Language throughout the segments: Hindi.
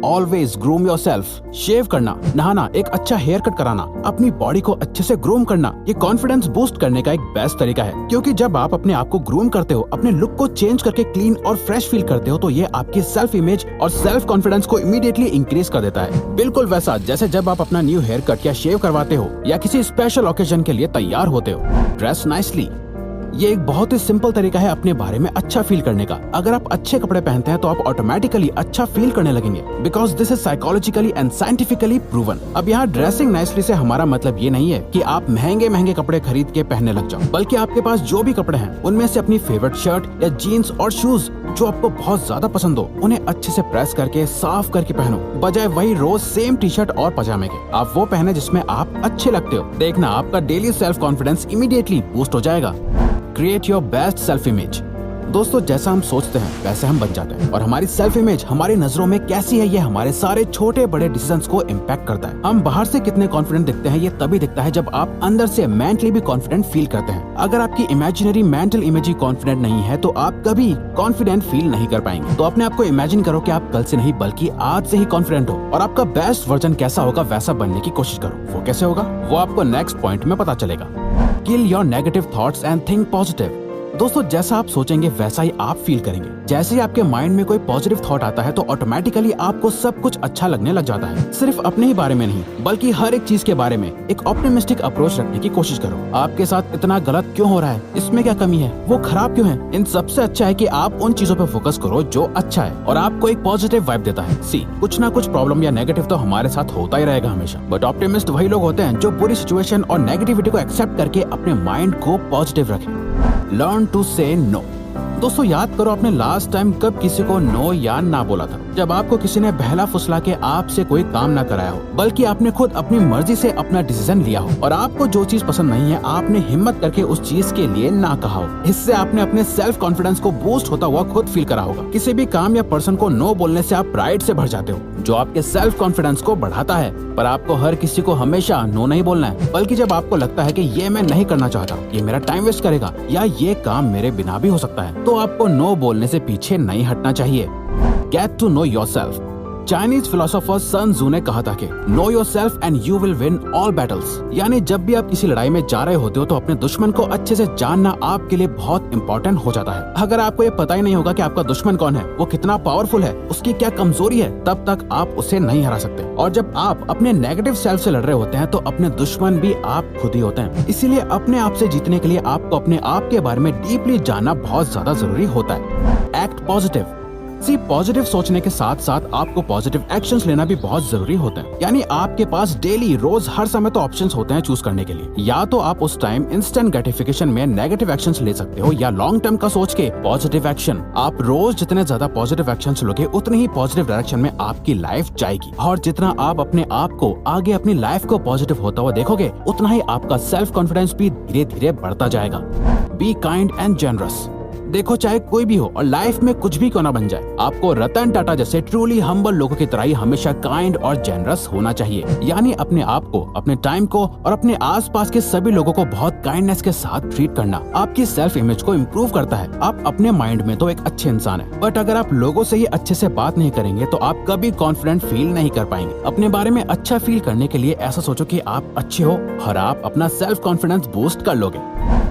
Always groom yourself. शेव करना, नहाना, एक अच्छा हेयर कट कराना, अपनी बॉडी को अच्छे से ग्रूम करना, ये कॉन्फिडेंस बूस्ट करने का एक बेस्ट तरीका है। क्योंकि जब आप अपने आप को ग्रूम करते हो, अपने लुक को चेंज करके क्लीन और फ्रेश फील करते हो, तो ये आपकी सेल्फ इमेज और सेल्फ कॉन्फिडेंस को इमीडिएटली इंक्रीज कर देता है। बिल्कुल वैसा जैसे जब आप अपना न्यू हेयर कट या शेव करवाते हो या किसी स्पेशल ओकेजन के लिए तैयार होते हो। ड्रेस नाइसली, ये एक बहुत ही सिंपल तरीका है अपने बारे में अच्छा फील करने का। अगर आप अच्छे कपड़े पहनते हैं तो आप ऑटोमेटिकली अच्छा फील करने लगेंगे, because this is psychologically and scientifically proven. अब यहाँ ड्रेसिंग नाइसली से हमारा मतलब ये नहीं है कि आप महंगे महंगे कपड़े खरीद के पहनने लग जाओ, बल्कि आपके पास जो भी कपड़े हैं उनमें से अपनी फेवरेट शर्ट या जीन्स और शूज जो आपको बहुत ज्यादा पसंद हो, उन्हें अच्छे से प्रेस करके साफ करके पहनो, बजाय वही रोज सेम टी शर्ट और पजामे के। आप वो पहने जिसमें आप अच्छे लगते हो। देखना आपका daily self confidence immediately boost हो जाएगा। Create your best self image. दोस्तों, जैसा हम सोचते हैं वैसे हम बन जाते हैं, और हमारी सेल्फ इमेज हमारी नजरों में कैसी है ये हमारे सारे छोटे बड़े डिसीजंस को इम्पैक्ट करता है। हम बाहर से कितने कॉन्फिडेंट दिखते हैं ये तभी दिखता है जब आप अंदर से मेंटली भी कॉन्फिडेंट फील करते हैं। अगर आपकी इमेजिनरी मेंटल इमेज ही कॉन्फिडेंट नहीं है तो आप कभी कॉन्फिडेंट फील नहीं कर पाएंगे। तो अपने आप को इमेजिन करो कि आप कल से नहीं बल्कि आज से ही कॉन्फिडेंट हो, और आपका बेस्ट वर्जन कैसा होगा वैसा बनने की कोशिश करो। वो कैसे होगा वो आपको नेक्स्ट पॉइंट में पता चलेगा। Kill your negative thoughts and think positive. दोस्तों, जैसा आप सोचेंगे वैसा ही आप फील करेंगे। जैसे ही आपके माइंड में कोई पॉजिटिव थॉट आता है तो ऑटोमेटिकली आपको सब कुछ अच्छा लगने लग जाता है। सिर्फ अपने ही बारे में नहीं बल्कि हर एक चीज के बारे में एक ऑप्टिमिस्टिक अप्रोच रखने की कोशिश करो। आपके साथ इतना गलत क्यों हो रहा है, इसमें क्या कमी है, वो खराब क्यों है, इन सबसे अच्छा है कि आप उन चीजों पे फोकस करो जो अच्छा है और आपको एक पॉजिटिव वाइब देता है। सी, कुछ ना कुछ प्रॉब्लम या नेगेटिव तो हमारे साथ होता ही रहेगा हमेशा, बट ऑप्टिमिस्ट वही लोग होते हैं जो बुरी सिचुएशन और नेगेटिविटी को एक्सेप्ट करके अपने माइंड को पॉजिटिव रखें। लर्न टू से नो। दोस्तों, याद करो आपने लास्ट टाइम कब किसी को नो या ना बोला था। जब आपको किसी ने बहला फुसला के आपसे कोई काम ना कराया हो, बल्कि आपने खुद अपनी मर्जी से अपना डिसीजन लिया हो, और आपको जो चीज पसंद नहीं है आपने हिम्मत करके उस चीज के लिए ना कहा हो। इससे आपने अपने सेल्फ कॉन्फिडेंस को बूस्ट होता हुआ खुद फील करा होगा। किसी भी काम या पर्सन को नो बोलने से आप प्राइड से भर जाते हो, जो आपके सेल्फ कॉन्फिडेंस को बढ़ाता है। पर आपको हर किसी को हमेशा नो नहीं बोलना है, बल्कि जब आपको लगता है कि ये मैं नहीं करना चाहता, ये मेरा टाइम वेस्ट करेगा या ये काम मेरे बिना भी हो सकता है, तो आपको नो बोलने से पीछे नहीं हटना चाहिए। Get to know yourself। Chinese philosopher Sun Tzu ने कहा था कि know yourself and you will win all battles. यानी जब भी आप किसी लड़ाई में जा रहे होते हो तो अपने दुश्मन को अच्छे से जानना आपके लिए बहुत इंपॉर्टेंट हो जाता है। अगर आपको ये पता ही नहीं होगा कि आपका दुश्मन कौन है, वो कितना पावरफुल है, उसकी क्या कमजोरी है, तब तक आप उसे नहीं हरा सकते। और जब आप अपने नेगेटिव सेल्फ से लड़ रहे होते हैं तो अपने दुश्मन भी आप खुद ही होते हैं। इसीलिए अपने आप से जीतने के लिए आपको अपने आप के बारे में डीपली जानना बहुत ज्यादा जरूरी होता है। Act positive. पॉजिटिव सोचने के साथ साथ आपको पॉजिटिव एक्शंस लेना भी बहुत जरूरी होते हैं। यानी आपके पास डेली रोज हर समय तो ऑप्शंस होते हैं चूज करने के लिए। या तो आप उस टाइम इंस्टेंट ग्रेटिफिकेशन में नेगेटिव एक्शंस ले सकते हो, या लॉन्ग टर्म का सोच के पॉजिटिव एक्शन। आप रोज जितने ज्यादा पॉजिटिव एक्शंस लोगे उतनी ही पॉजिटिव डायरेक्शन में आपकी लाइफ जाएगी, और जितना आप अपने आप को आगे अपनी लाइफ को पॉजिटिव होता हुआ देखोगे उतना ही आपका सेल्फ कॉन्फिडेंस भी धीरे धीरे बढ़ता जाएगा। Be kind and generous. देखो, चाहे कोई भी हो और लाइफ में कुछ भी क्यों ना बन जाए, आपको रतन टाटा जैसे ट्रूली हम्बल लोगों की तरह ही हमेशा काइंड और जेनरस होना चाहिए। यानी अपने आप को, अपने टाइम को और अपने आसपास के सभी लोगों को बहुत काइंडनेस के साथ ट्रीट करना आपकी सेल्फ इमेज को इम्प्रूव करता है। आप अपने माइंड में तो एक अच्छे इंसान है, बट अगर आप लोगों से ही अच्छे से बात नहीं करेंगे तो आप कभी कॉन्फिडेंट फील नहीं कर पाएंगे। अपने बारे में अच्छा फील करने के लिए ऐसा सोचो कि आप अच्छे हो और आप अपना सेल्फ कॉन्फिडेंस बूस्ट कर लोगे।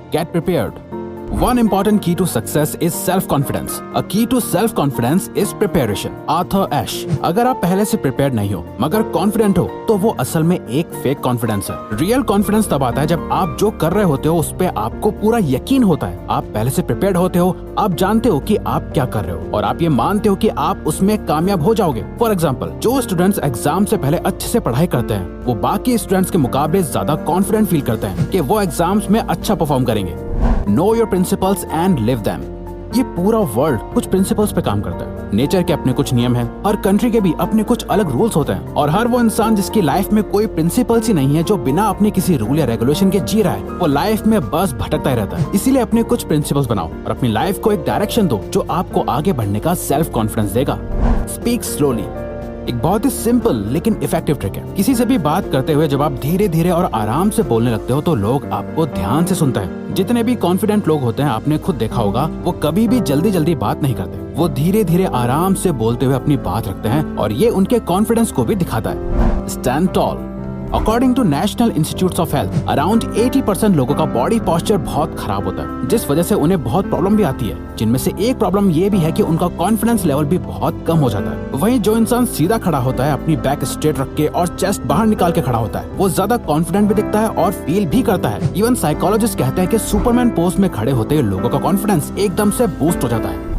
Get prepared. One important key to success is self-confidence. A key to self-confidence is preparation. Arthur Ashe। अगर आप पहले से prepared नहीं हो मगर confident हो तो वो असल में एक fake confidence है। Real confidence तब आता है जब आप जो कर रहे होते हो उस पे आपको पूरा यकीन होता है। आप पहले से prepared होते हो, आप जानते हो कि आप क्या कर रहे हो और आप ये मानते हो कि आप उसमें कामयाब हो जाओगे। फॉर एग्जाम्पल, जो स्टूडेंट्स एग्जाम से पहले अच्छे से पढ़ाई करते हैं वो बाकी स्टूडेंट्स के मुकाबले ज्यादा कॉन्फिडेंट फील करते हैं कि वो एग्जाम्स में अच्छा परफॉर्म करेंगे। Know your principles and live them। ये पूरा वर्ल्ड कुछ प्रिंसिपल्स पे काम करता है। नेचर के अपने कुछ नियम हैं, हर कंट्री के भी अपने कुछ अलग रूल्स होते हैं, और हर वो इंसान जिसकी लाइफ में कोई प्रिंसिपल्स ही नहीं है, जो बिना अपने किसी रूल या रेगुलेशन के जी रहा है, वो लाइफ में बस भटकता ही रहता है। इसीलिए अपने कुछ प्रिंसिपल्स बनाओ और अपनी लाइफ को एक डायरेक्शन दो जो आपको आगे बढ़ने का सेल्फ कॉन्फिडेंस देगा। Speak slowly. एक बहुत ही सिंपल लेकिन इफेक्टिव ट्रिक है। किसी से भी बात करते हुए जब आप धीरे धीरे और आराम से बोलने लगते हो तो लोग आपको ध्यान से सुनते हैं। जितने भी कॉन्फिडेंट लोग होते हैं, आपने खुद देखा होगा, वो कभी भी जल्दी जल्दी बात नहीं करते। वो धीरे धीरे आराम से बोलते हुए अपनी बात रखते हैं और ये उनके कॉन्फिडेंस को भी दिखाता है। Stand tall. According to National Institute of Health, around 80% लोगों का बॉडी पोस्चर बहुत खराब होता है, जिस वजह से उन्हें बहुत प्रॉब्लम भी आती है। जिनमें से एक प्रॉब्लम ये भी है कि उनका कॉन्फिडेंस लेवल भी बहुत कम हो जाता है। वहीं जो इंसान सीधा खड़ा होता है, अपनी बैक स्ट्रेट रख के और चेस्ट बाहर निकाल के खड़ा होता है, वो ज्यादा कॉन्फिडेंट भी दिखता है और फील भी करता है। इवन साइकोलॉजिस्ट कहते हैं कि सुपरमैन पोज में खड़े होते लोगों का कॉन्फिडेंस एकदम से बूस्ट हो जाता है।